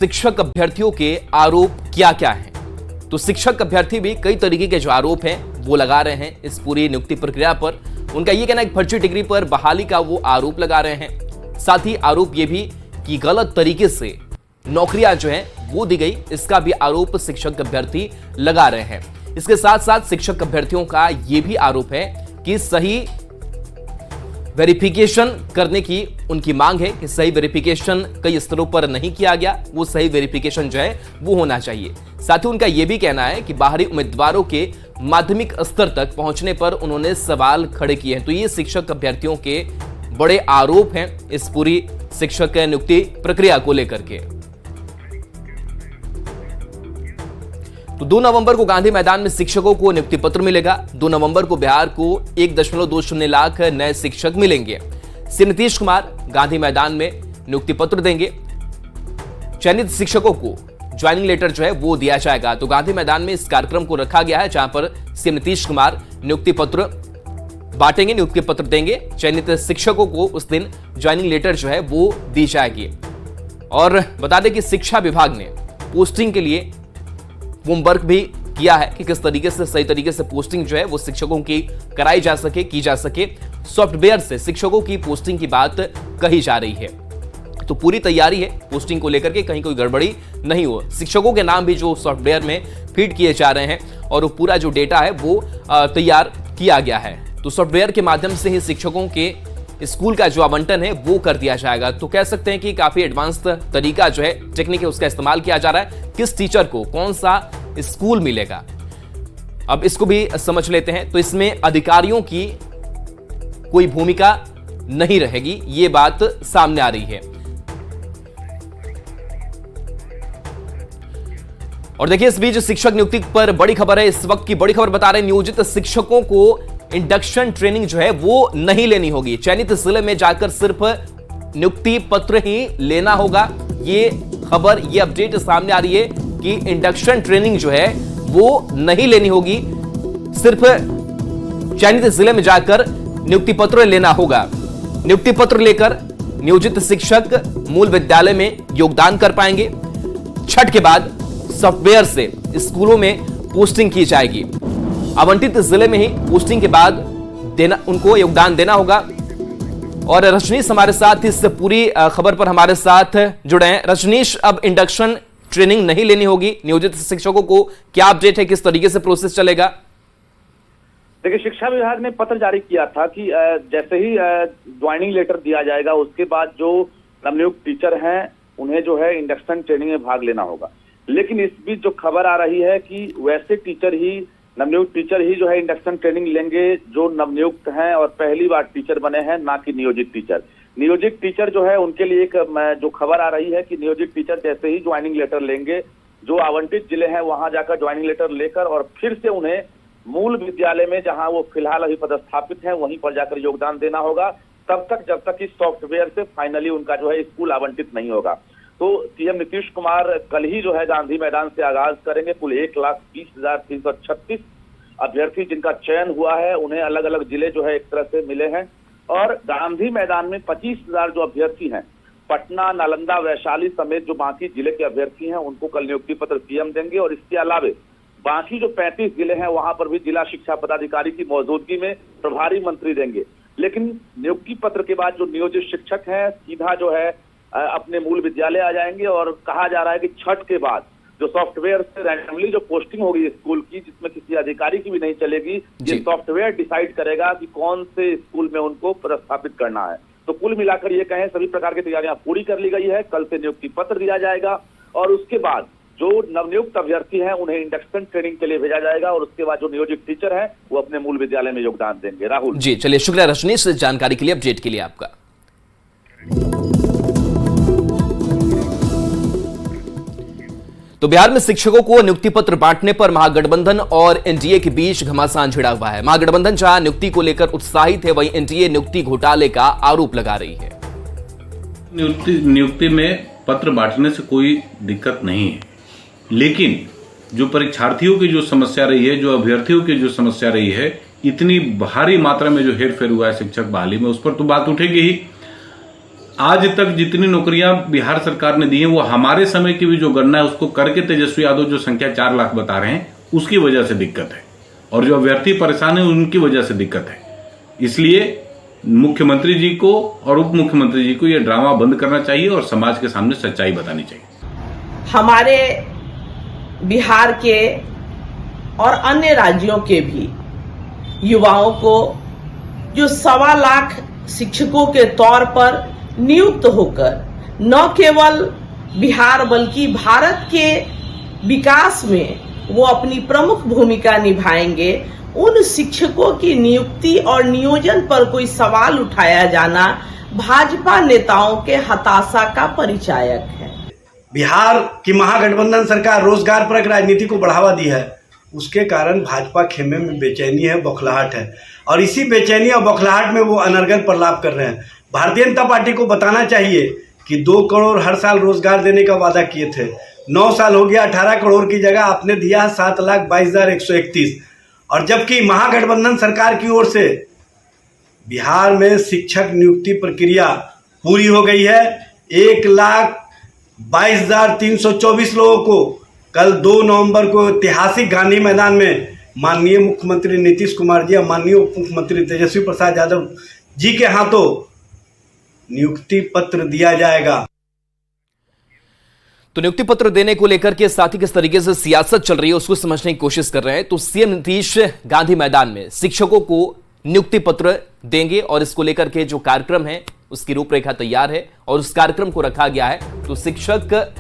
शिक्षक अभ्यर्थियों के आरोप क्या क्या हैं? तो शिक्षक अभ्यर्थी भी कई तरीके के जो आरोप हैं वो लगा रहे हैं इस पूरी नियुक्ति प्रक्रिया पर। उनका ये कहना है कि फर्जी डिग्री पर बहाली का वो आरोप लगा रहे हैं। साथ ही आरोप ये भी कि गलत तरीके से नौकरियां जो है वो दी गई, इसका भी आरोप शिक्षक अभ्यर्थी लगा रहे हैं। इसके साथ साथ शिक्षक अभ्यर्थियों का ये भी आरोप है कि सही वेरिफिकेशन करने की उनकी मांग है कि सही वेरिफिकेशन कई स्तरों पर नहीं किया गया, वो सही वेरिफिकेशन जो है वो होना चाहिए। साथ ही उनका यह भी कहना है कि बाहरी उम्मीदवारों के माध्यमिक स्तर तक पहुंचने पर उन्होंने सवाल खड़े किए हैं। तो ये शिक्षक अभ्यर्थियों के बड़े आरोप हैं इस पूरी शिक्षक नियुक्ति प्रक्रिया को लेकर के। तो 2 नवंबर को गांधी मैदान में शिक्षकों को नियुक्ति पत्र मिलेगा। 2 नवंबर को बिहार को 1.20 लाख नए शिक्षक मिलेंगे। सीएम नीतीश कुमार गांधी मैदान में नियुक्ति पत्र देंगे। चयनित शिक्षकों को ज्वाइनिंग लेटर जो है वो दिया जाएगा। तो गांधी मैदान में इस कार्यक्रम को रखा गया है जहां पर सीएम नीतीश कुमार नियुक्ति पत्र बांटेंगे, नियुक्ति पत्र देंगे। चयनित शिक्षकों को उस दिन ज्वाइनिंग लेटर जो है वो दी जाएगी। और बता दें कि शिक्षा विभाग ने पोस्टिंग के लिए होमवर्क भी किया है कि किस तरीके से सही तरीके से पोस्टिंग जो है वो शिक्षकों की कराई जा सके, की जा सके। सॉफ्टवेयर से शिक्षकों की पोस्टिंग की बात कही जा रही है। तो पूरी तैयारी है पोस्टिंग को लेकर के, कहीं कोई गड़बड़ी नहीं हो। शिक्षकों के नाम भी जो सॉफ्टवेयर में फीड किए जा रहे हैं और वो पूरा जो डेटा है वो तैयार किया गया है। तो सॉफ्टवेयर के माध्यम से ही शिक्षकों के स्कूल का जो आवंटन है वो कर दिया जाएगा। तो कह सकते हैं कि काफी एडवांस तरीका जो है, टेक्निक है, उसका इस्तेमाल किया जा रहा है। किस टीचर को कौन सा स्कूल मिलेगा, अब इसको भी समझ लेते हैं। तो इसमें अधिकारियों की कोई भूमिका नहीं रहेगी, ये बात सामने आ रही है। और देखिए इस बीच शिक्षक नियुक्ति पर बड़ी खबर है। इस वक्त की बड़ी खबर बता रहे हैं, नियोजित शिक्षकों को इंडक्शन ट्रेनिंग जो है वो नहीं लेनी होगी। चयनित जिले में जाकर सिर्फ नियुक्ति पत्र ही लेना होगा। ये खबर, ये अपडेट सामने आ रही है कि इंडक्शन ट्रेनिंग जो है वो नहीं लेनी होगी, सिर्फ चयनित जिले में जाकर नियुक्ति पत्र लेना होगा। नियुक्ति पत्र लेकर नियोजित शिक्षक मूल विद्यालय में योगदान कर पाएंगे। छठ के बाद सॉफ्टवेयर से स्कूलों में पोस्टिंग की जाएगी। आवंटित जिले में ही पोस्टिंग के बाद उनको योगदान देना होगा। और रजनीश हमारे साथ इस पूरी खबर पर हमारे साथ जुड़े हैं। रजनीश, अब इंडक्शन ट्रेनिंग नहीं लेनी होगी नियोजित शिक्षकों को, क्या अपडेट है, किस तरीके से प्रोसेस चलेगा? देखिए, शिक्षा विभाग ने पत्र जारी किया था कि जैसे ही ज्वाइनिंग लेटर दिया जाएगा उसके बाद जो नवनियुक्त टीचर हैं उन्हें जो है इंडक्शन ट्रेनिंग में भाग लेना होगा। लेकिन इस बीच जो खबर आ रही है कि वैसे टीचर ही, नवनियुक्त टीचर ही जो है इंडक्शन ट्रेनिंग लेंगे जो नवनियुक्त हैं और पहली बार टीचर बने हैं, ना कि नियोजित टीचर। नियोजित टीचर जो है उनके लिए एक जो खबर आ रही है कि नियोजित टीचर जैसे ही ज्वाइनिंग लेटर लेंगे, जो आवंटित जिले हैं वहां जाकर ज्वाइनिंग लेटर लेकर और फिर से उन्हें मूल विद्यालय में जहां वो फिलहाल अभी पदस्थापित हैं वहीं पर जाकर योगदान देना होगा, तब तक जब तक इस सॉफ्टवेयर से फाइनली उनका जो है स्कूल आवंटित नहीं होगा। तो सीएम नीतीश कुमार कल ही जो है गांधी मैदान से आगाज करेंगे। कुल 1,20,336 अभ्यर्थी जिनका चयन हुआ है, उन्हें अलग अलग जिले जो है एक तरह से मिले हैं। और गांधी मैदान में 25,000 जो अभ्यर्थी हैं, पटना, नालंदा, वैशाली समेत जो बाकी जिले के अभ्यर्थी हैं उनको कल नियुक्ति पत्र सीएम देंगे। और इसके अलावे बाकी जो 35 जिले हैं वहां पर भी जिला शिक्षा पदाधिकारी की मौजूदगी में प्रभारी मंत्री देंगे। लेकिन नियुक्ति पत्र के बाद जो नियोजित शिक्षक हैं सीधा जो है अपने मूल विद्यालय आ जाएंगे। और कहा जा रहा है कि छठ के बाद जो सॉफ्टवेयर से रैंडमली जो पोस्टिंग होगी स्कूल की, जिसमें किसी अधिकारी की भी नहीं चलेगी, ये सॉफ्टवेयर डिसाइड करेगा कि कौन से स्कूल में उनको प्रस्थापित करना है। तो कुल मिलाकर ये कहें सभी प्रकार की तैयारियां पूरी कर ली गई है। कल से नियुक्ति पत्र दिया जाएगा और उसके बाद जो नवनियुक्त अभ्यर्थी हैं उन्हें इंडक्शन ट्रेनिंग के लिए भेजा जाएगा और उसके बाद जो नियोजित टीचर हैं वो अपने मूल विद्यालय में योगदान देंगे। राहुल जी, चलिए, शुक्रिया रजनीश जानकारी के लिए, अपडेट के लिए आपका। तो बिहार में शिक्षकों को नियुक्ति पत्र बांटने पर महागठबंधन और एनडीए के बीच घमासान छिड़ा हुआ है। महागठबंधन जहां नियुक्ति को लेकर उत्साहित है, वहीं एनडीए नियुक्ति घोटाले का आरोप लगा रही है। नियुक्ति में पत्र बांटने से कोई दिक्कत नहीं है, लेकिन जो परीक्षार्थियों की जो समस्या रही है, जो अभ्यर्थियों की जो समस्या रही है, इतनी भारी मात्रा में जो हेरफेर हुआ है शिक्षक बहाली में, उस पर तो बात उठेगी ही। आज तक जितनी नौकरियां बिहार सरकार ने दी हैं वो हमारे समय की भी जो गणना है उसको करके तेजस्वी यादव जो संख्या 4 लाख बता रहे हैं उसकी वजह से दिक्कत है, और जो अभ्यर्थी परेशान है उनकी वजह से दिक्कत है। इसलिए मुख्यमंत्री जी को और उप मुख्यमंत्री जी को यह ड्रामा बंद करना चाहिए और समाज के सामने सच्चाई बतानी चाहिए। हमारे बिहार के और अन्य राज्यों के भी युवाओं को जो 1.25 लाख शिक्षकों के तौर पर नियुक्त होकर न केवल बिहार बल्कि भारत के विकास में वो अपनी प्रमुख भूमिका निभाएंगे, उन शिक्षकों की नियुक्ति और नियोजन पर कोई सवाल उठाया जाना भाजपा नेताओं के हताशा का परिचायक है। बिहार की महागठबंधन सरकार रोजगार परक राजनीति को बढ़ावा दी है, उसके कारण भाजपा खेमे में बेचैनी है, बौखलाहट है, और इसी बेचैनी और बौखलाहट में वो अनर्गल प्रलाप कर रहे हैं। भारतीय जनता पार्टी को बताना चाहिए कि 2 करोड़ हर साल रोजगार देने का वादा किए थे, 9 साल हो गया, 18 करोड़ की जगह आपने दिया 7,22,131, और जबकि महागठबंधन सरकार की ओर से बिहार में शिक्षक नियुक्ति प्रक्रिया पूरी हो गई है। 1,22,324 लोगों को कल 2 नवंबर को ऐतिहासिक गांधी मैदान में माननीय मुख्यमंत्री नीतीश कुमार जी और माननीय उप मुख्यमंत्री तेजस्वी प्रसाद यादव जी के हाथों नियुक्ति पत्र दिया जाएगा। तो नियुक्ति पत्र देने को लेकर के साथ ही किस तरीके से सियासत चल रही है उसको समझने की कोशिश कर रहे हैं। तो सीएम नीतीश गांधी मैदान में शिक्षकों को नियुक्ति पत्र देंगे और इसको लेकर के जो कार्यक्रम है उसकी रूपरेखा तैयार है और उस कार्यक्रम को रखा गया है। तो शिक्षक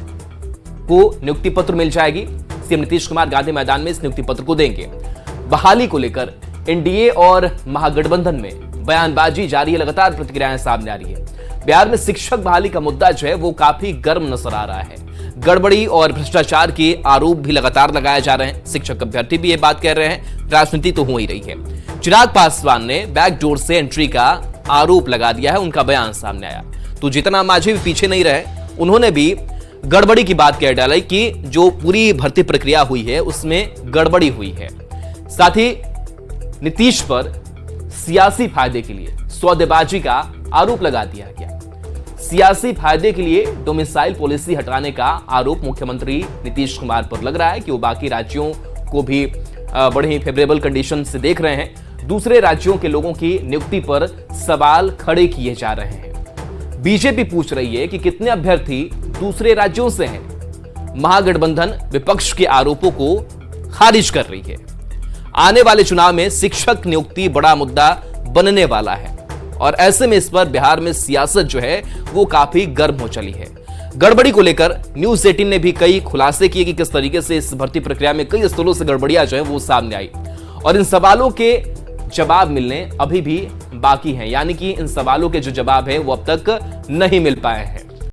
को नियुक्ति पत्र मिल जाएगी। सीएम नीतीश कुमार गांधी मैदान में इस नियुक्ति पत्र को देंगे। बहाली को लेकर एनडीए और महागठबंधन में बयानबाजी जारी है, लगातार प्रतिक्रियाएं सामने आ रही है। बिहार में शिक्षक बहाली का मुद्दा जो है वो काफी गर्म नजर आ रहा है। गड़बड़ी और भ्रष्टाचार के आरोप भी लगातार लगाए जा रहे हैं। शिक्षक अभ्यर्थी भी ये बात कह रहे हैं, राजनीति तो हो ही रही है। चिराग पासवान ने बैकडोर से एंट्री का आरोप लगा दिया है, उनका बयान सामने आया। तो जीतन मांझी भी पीछे नहीं रहे, उन्होंने भी गड़बड़ी की बात कह डाली कि जो पूरी भर्ती प्रक्रिया हुई है उसमें गड़बड़ी हुई है। साथ ही नीतीश पर सियासी फायदे के लिए सौदेबाजी का आरोप लगा दिया गया। सियासी फायदे के लिए डोमिसाइल पॉलिसी हटाने का आरोप मुख्यमंत्री नीतीश कुमार पर लग रहा है कि वो बाकी राज्यों को भी बड़े ही फेवरेबल कंडीशन से देख रहे हैं। दूसरे राज्यों के लोगों की नियुक्ति पर सवाल खड़े किए जा रहे हैं। बीजेपी पूछ रही है कि कितने अभ्यर्थी दूसरे राज्यों से हैं। महागठबंधन विपक्ष के आरोपों को खारिज कर रही है। आने वाले चुनाव में शिक्षक नियुक्ति बड़ा मुद्दा बनने वाला है और ऐसे में इस पर बिहार में सियासत जो है वो काफी गर्म हो चली है। गड़बड़ी को लेकर न्यूज 18 ने भी कई खुलासे किए कि किस तरीके से इस भर्ती प्रक्रिया में कई स्थलों से गड़बड़ियां जो है वो सामने आई और इन सवालों के जवाब मिलने अभी भी बाकी हैं, यानी कि इन सवालों के जो जवाब है वो अब तक नहीं मिल पाए हैं।